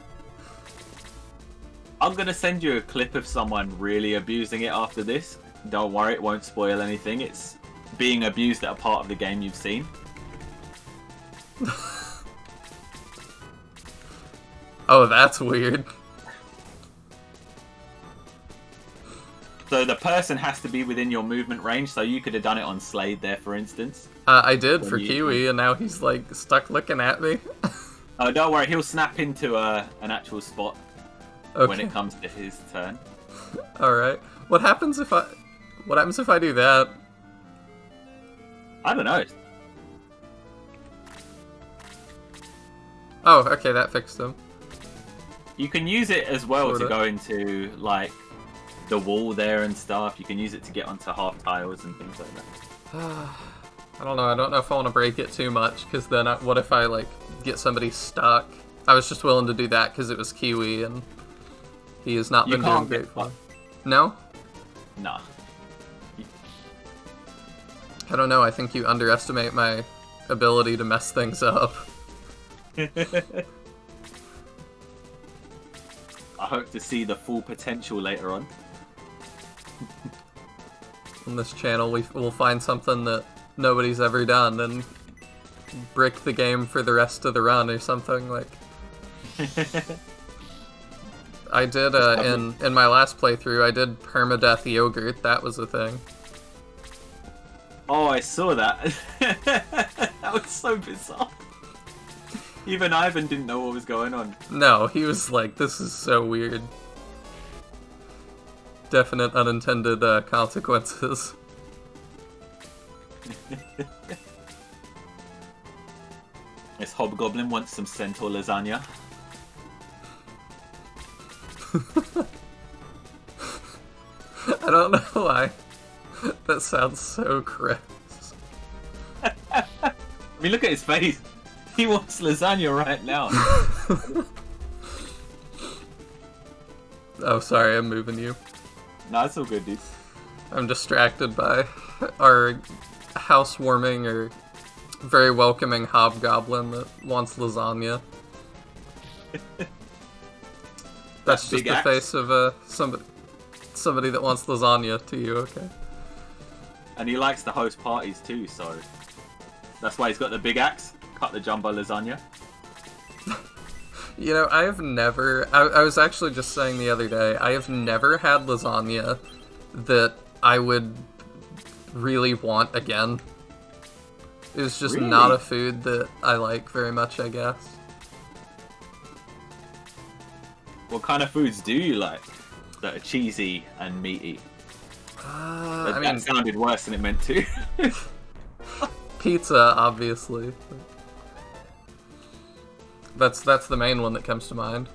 Speaker 2: I'm gonna send you a clip of someone really abusing it after this. Don't worry, it won't spoil anything. It's being abused at a part of the game you've seen.
Speaker 1: Oh, that's weird.
Speaker 2: So the person has to be within your movement range, so you could have done it on Slade there, for instance.
Speaker 1: I did for Kiwi, and now he's like stuck looking at me.
Speaker 2: Oh, don't worry, he'll snap into an actual spot when it comes to his turn.
Speaker 1: Alright. What happens if I do that?
Speaker 2: I don't know.
Speaker 1: Oh, okay, that fixed him.
Speaker 2: You can use it as well
Speaker 1: Sorta.
Speaker 2: to go into, like, the wall there and stuff. You can use it to get onto half tiles and things like that.
Speaker 1: I don't know if I want to break it too much, because then what if I, like, get somebody stuck? I was just willing to do that because it was Kiwi, and he has not been doing great for me. No?
Speaker 2: Nah.
Speaker 1: I don't know, I think you underestimate my ability to mess things up.
Speaker 2: I hope to see the full potential later on.
Speaker 1: On this channel, we'll find something that nobody's ever done and brick the game for the rest of the run or something. Like, I did in my last playthrough, I did permadeath yogurt. That was a thing.
Speaker 2: Oh, I saw that. That was so bizarre. Even Ivan didn't know what was going on.
Speaker 1: No, he was like, "This is so weird." Definite unintended consequences.
Speaker 2: This Hobgoblin wants some centaur lasagna.
Speaker 1: I don't know why. That sounds so gross.
Speaker 2: I mean, look at his face. He wants lasagna right now.
Speaker 1: Oh, sorry, I'm moving you.
Speaker 2: Nah, it's all good, dude.
Speaker 1: I'm distracted by our housewarming or very welcoming Hobgoblin that wants lasagna. That's just the face of somebody that wants lasagna to you, okay?
Speaker 2: And he likes to host parties too, so that's why he's got the big axe. Cut the jumbo lasagna.
Speaker 1: You know, I've never... I was actually just saying the other day, I have never had lasagna that I would really want again. It was just not a food that I like very much, I guess.
Speaker 2: What kind of foods do you like that are cheesy and meaty?
Speaker 1: I mean,
Speaker 2: that sounded worse than it meant to.
Speaker 1: Pizza, obviously. That's the main one that comes to mind.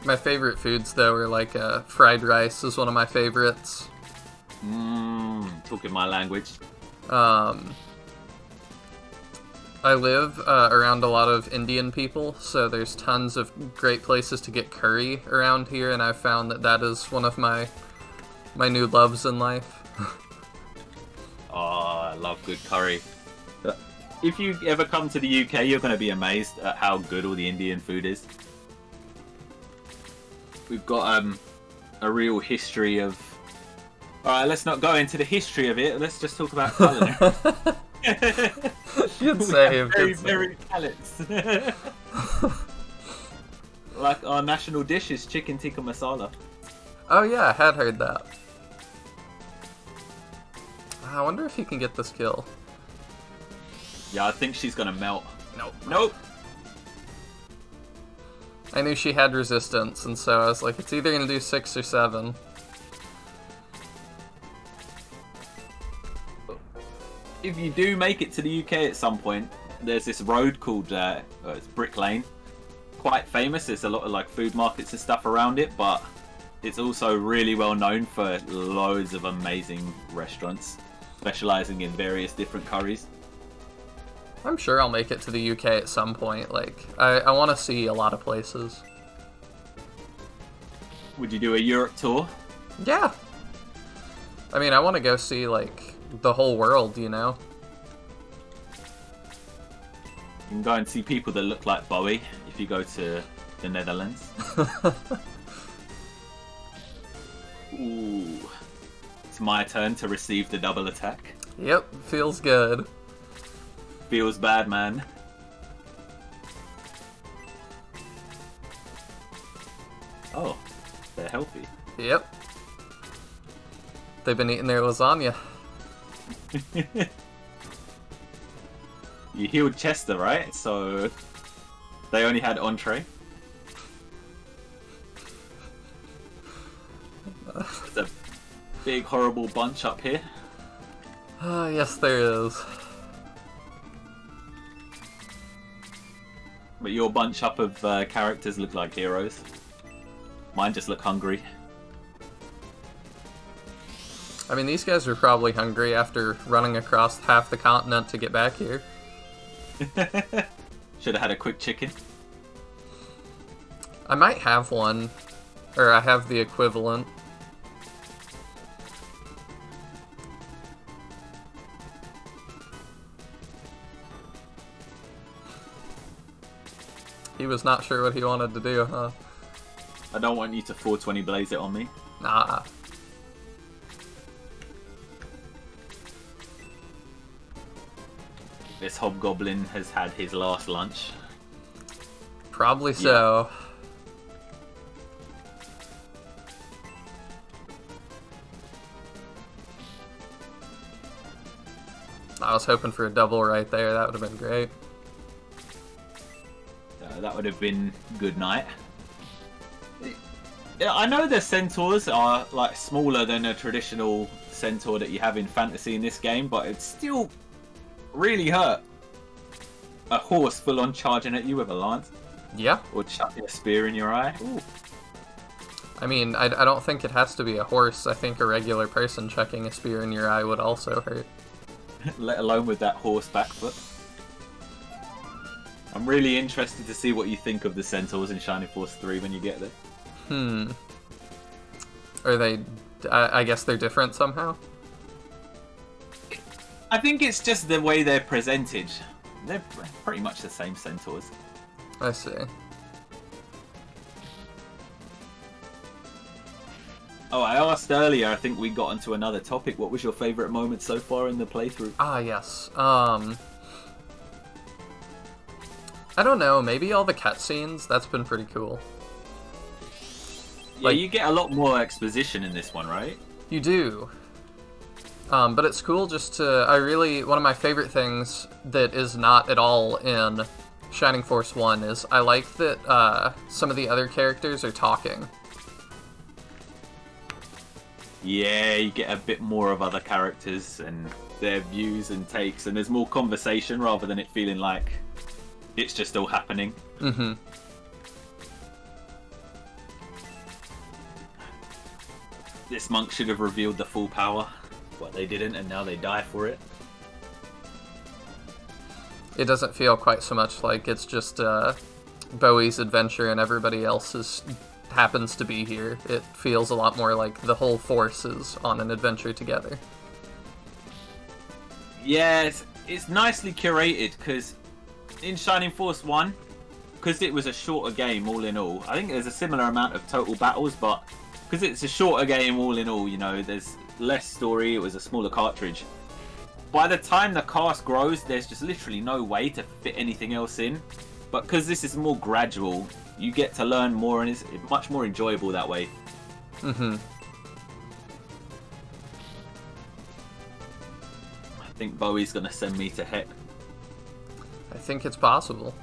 Speaker 1: My favorite foods, though, are like fried rice is one of my favorites.
Speaker 2: Talking my language.
Speaker 1: I live around a lot of Indian people, so there's tons of great places to get curry around here, and I've found that is one of my new loves in life.
Speaker 2: Oh, I love good curry. If you ever come to the UK, you're going to be amazed at how good all the Indian food is. We've got a real history of... Alright, let's not go into the history of it. Let's just talk about culinary.
Speaker 1: Good save.
Speaker 2: Very palates. Like our national dish is chicken tikka masala.
Speaker 1: Oh yeah, I had heard that. I wonder if you can get this kill.
Speaker 2: Yeah, I think she's gonna melt.
Speaker 1: Nope.
Speaker 2: Nope.
Speaker 1: I knew she had resistance, and so I was like, it's either gonna do 6 or 7.
Speaker 2: If you do make it to the UK at some point, there's this road called it's Brick Lane. Quite famous. There's a lot of like food markets and stuff around it, but it's also really well known for loads of amazing restaurants specializing in various different curries.
Speaker 1: I'm sure I'll make it to the UK at some point. Like, I want to see a lot of places.
Speaker 2: Would you do a Europe tour?
Speaker 1: Yeah. I mean, I want to go see, like, the whole world, you know?
Speaker 2: You can go and see people that look like Bowie if you go to the Netherlands. Ooh. It's my turn to receive the double attack.
Speaker 1: Yep, feels good.
Speaker 2: Feels bad, man. Oh, they're healthy.
Speaker 1: Yep. They've been eating their lasagna.
Speaker 2: You healed Chester, right? So they only had entree. There's a big horrible bunch up here.
Speaker 1: Yes, there is.
Speaker 2: But your bunch up of characters look like heroes. Mine just look hungry.
Speaker 1: I mean, these guys are probably hungry after running across half the continent to get back here.
Speaker 2: Should have had a quick chicken.
Speaker 1: I might have one, or I have the equivalent. He was not sure what he wanted to do, huh?
Speaker 2: I don't want you to 420 blaze it on me.
Speaker 1: Nah.
Speaker 2: This Hobgoblin has had his last lunch.
Speaker 1: Probably so. I was hoping for a double right there. That would have been great.
Speaker 2: That would have been good night. Yeah, I know the centaurs are like smaller than a traditional centaur that you have in fantasy in this game, but it still really hurt. A horse full on charging at you with a lance.
Speaker 1: Yeah.
Speaker 2: Or chucking a spear in your eye. Ooh.
Speaker 1: I mean, I don't think it has to be a horse. I think a regular person chucking a spear in your eye would also hurt.
Speaker 2: Let alone with that horse back foot. I'm really interested to see what you think of the centaurs in Shining Force 3 when you get there.
Speaker 1: Are they... I guess they're different somehow?
Speaker 2: I think it's just the way they're presented. They're pretty much the same centaurs.
Speaker 1: I see.
Speaker 2: Oh, I asked earlier, I think we got onto another topic. What was your favourite moment so far in the playthrough?
Speaker 1: Ah, yes. I don't know, maybe all the cutscenes? That's been pretty cool.
Speaker 2: Yeah, you get a lot more exposition in this one, right?
Speaker 1: You do. But it's cool just to... one of my favorite things that is not at all in Shining Force 1 is I like that some of the other characters are talking.
Speaker 2: Yeah, you get a bit more of other characters and their views and takes, and there's more conversation rather than it feeling like it's just all happening.
Speaker 1: Mm-hmm.
Speaker 2: This monk should have revealed the full power, but they didn't, and now they die for it.
Speaker 1: It doesn't feel quite so much like it's just Bowie's adventure and everybody else's happens to be here. It feels a lot more like the whole force is on an adventure together.
Speaker 2: Yeah, it's nicely curated, because in Shining Force 1, because it was a shorter game all in all, I think there's a similar amount of total battles, but because it's a shorter game all in all, you know, there's less story, it was a smaller cartridge. By the time the cast grows, there's just literally no way to fit anything else in. But because this is more gradual, you get to learn more, and it's much more enjoyable that way.
Speaker 1: Mm-hmm.
Speaker 2: I think Bowie's gonna send me to heck.
Speaker 1: I think it's possible.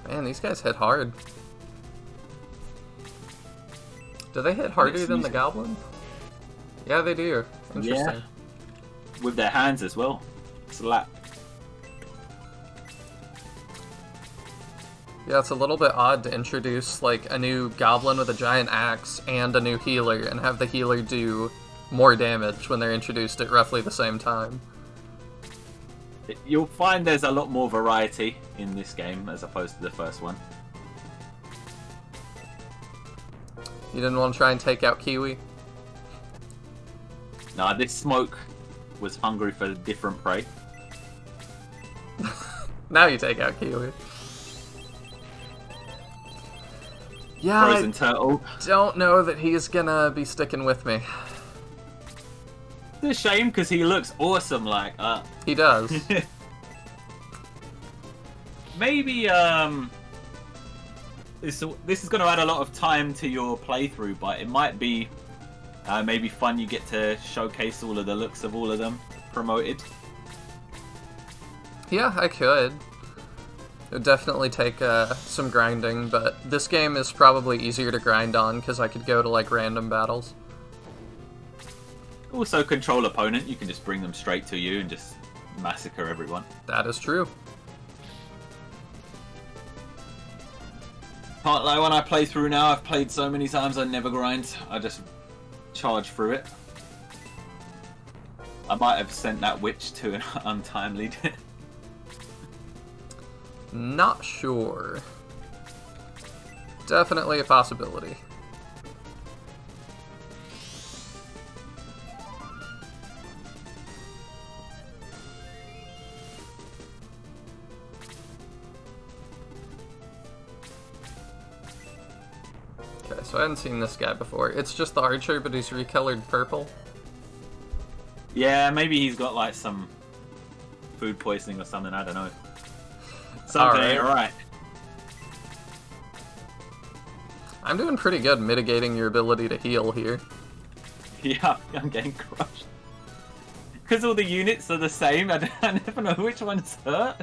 Speaker 1: Man, these guys hit hard. Do they hit harder than the goblin? Yeah, they do. Interesting.
Speaker 2: Yeah. With their hands as well. Slap.
Speaker 1: Yeah, it's a little bit odd to introduce like a new goblin with a giant axe and a new healer and have the healer do more damage when they're introduced at roughly the same time.
Speaker 2: You'll find there's a lot more variety in this game as opposed to the first one.
Speaker 1: You didn't want to try and take out Kiwi?
Speaker 2: Nah, this smoke was hungry for different prey.
Speaker 1: Now you take out Kiwi. Yeah,
Speaker 2: Frozen turtle.
Speaker 1: Don't know that he's gonna be sticking with me.
Speaker 2: It's a shame because he looks awesome like that.
Speaker 1: He does.
Speaker 2: Maybe this is going to add a lot of time to your playthrough, but it might be maybe fun. You get to showcase all of the looks of all of them promoted.
Speaker 1: Yeah, I could. It would definitely take some grinding, but this game is probably easier to grind on because I could go to like random battles.
Speaker 2: Also, control opponent. You can just bring them straight to you and just massacre everyone.
Speaker 1: That is true.
Speaker 2: Can't lie, when I play through now, I've played so many times I never grind. I just charge through it. I might have sent that witch to an untimely death.
Speaker 1: Not sure. Definitely a possibility. Okay, so I hadn't seen this guy before. It's just the archer, but he's recolored purple.
Speaker 2: Yeah, maybe he's got like some food poisoning or something, I don't know. Something ain't right.
Speaker 1: I'm doing pretty good mitigating your ability to heal here.
Speaker 2: Yeah, I'm getting crushed. Because all the units are the same, I never know which one's hurt.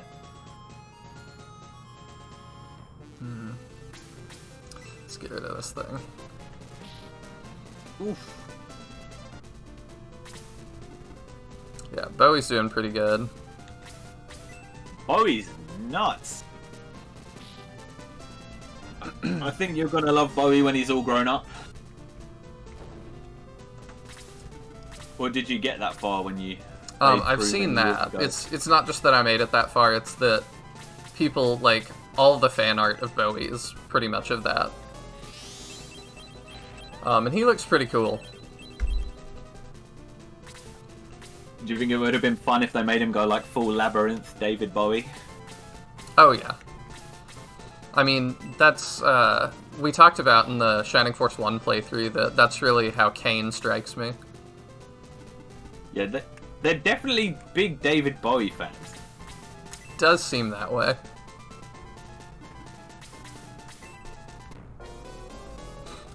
Speaker 1: Let's get rid of this thing.
Speaker 2: Oof.
Speaker 1: Yeah, Bowie's doing pretty good.
Speaker 2: Bowie's nuts. I think you're gonna love Bowie when he's all grown up. Or did you get that far when you...
Speaker 1: I've seen that. It's not just that I made it that far, it's that people, like, all the fan art of Bowie is pretty much of that. And he looks pretty cool.
Speaker 2: Do you think it would have been fun if they made him go like full Labyrinth David Bowie?
Speaker 1: Oh yeah. I mean, that's, we talked about in the Shining Force 1 playthrough that's really how Kane strikes me.
Speaker 2: Yeah, they're definitely big David Bowie fans.
Speaker 1: Does seem that way.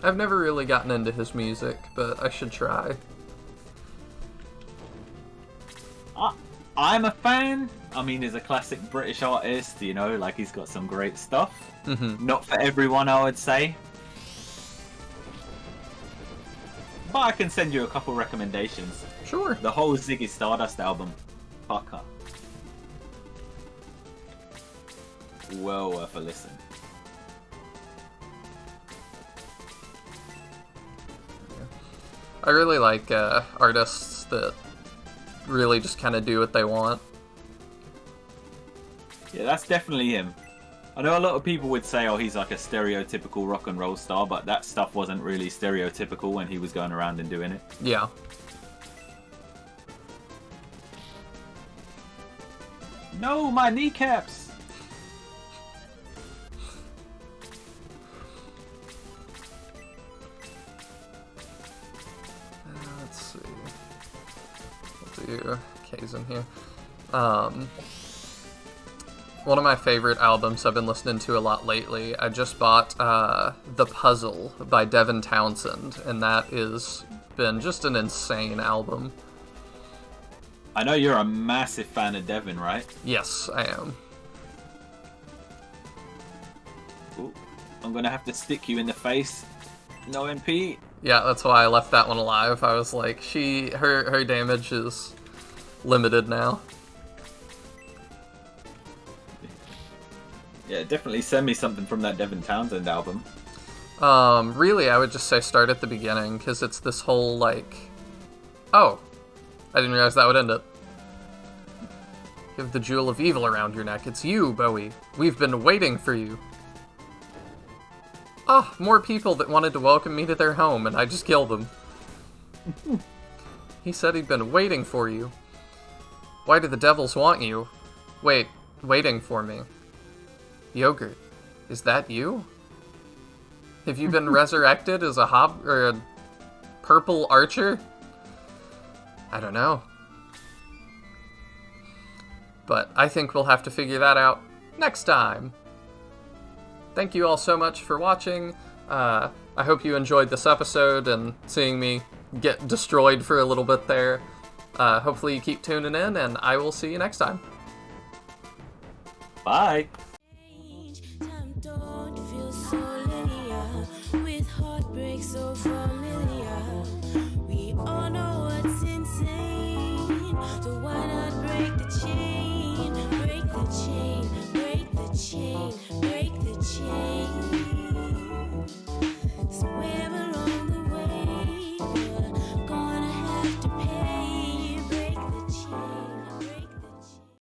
Speaker 1: I've never really gotten into his music, but I should try.
Speaker 2: I'm a fan. I mean, he's a classic British artist, you know, like he's got some great stuff.
Speaker 1: Mm-hmm.
Speaker 2: Not for everyone, I would say. But I can send you a couple recommendations.
Speaker 1: Sure.
Speaker 2: The whole Ziggy Stardust album. Fucker. Well worth a listen.
Speaker 1: I really like artists that really just kind of do what they want.
Speaker 2: Yeah, that's definitely him. I know a lot of people would say, oh, he's like a stereotypical rock and roll star, but that stuff wasn't really stereotypical when he was going around and doing it.
Speaker 1: Yeah.
Speaker 2: No, my kneecaps!
Speaker 1: Let's see. We'll do K's in here. One of my favorite albums I've been listening to a lot lately, I just bought The Puzzle by Devin Townsend, and that has been just an insane album.
Speaker 2: I know you're a massive fan of Devin, right?
Speaker 1: Yes, I am.
Speaker 2: Ooh, I'm gonna have to stick you in the face. No MP.
Speaker 1: Yeah, that's why I left that one alive. I was like, her damage is limited now.
Speaker 2: Yeah, definitely send me something from that Devin Townsend album.
Speaker 1: Really, I would just say start at the beginning, because it's this whole, like... Oh, I didn't realize that would end it. You have the jewel of evil around your neck. It's you, Bowie. We've been waiting for you. Oh, more people that wanted to welcome me to their home, and I just killed them. He said he'd been waiting for you. Why do the devils want you? Wait, waiting for me. Yogurt, is that you? Have you been resurrected as a a purple archer? I don't know. But I think we'll have to figure that out next time. Thank you all so much for watching. I hope you enjoyed this episode and seeing me get destroyed for a little bit there. Hopefully you keep tuning in, and I will see you next time.
Speaker 2: Bye.
Speaker 3: Time don't feel so linear with heartbreak so far.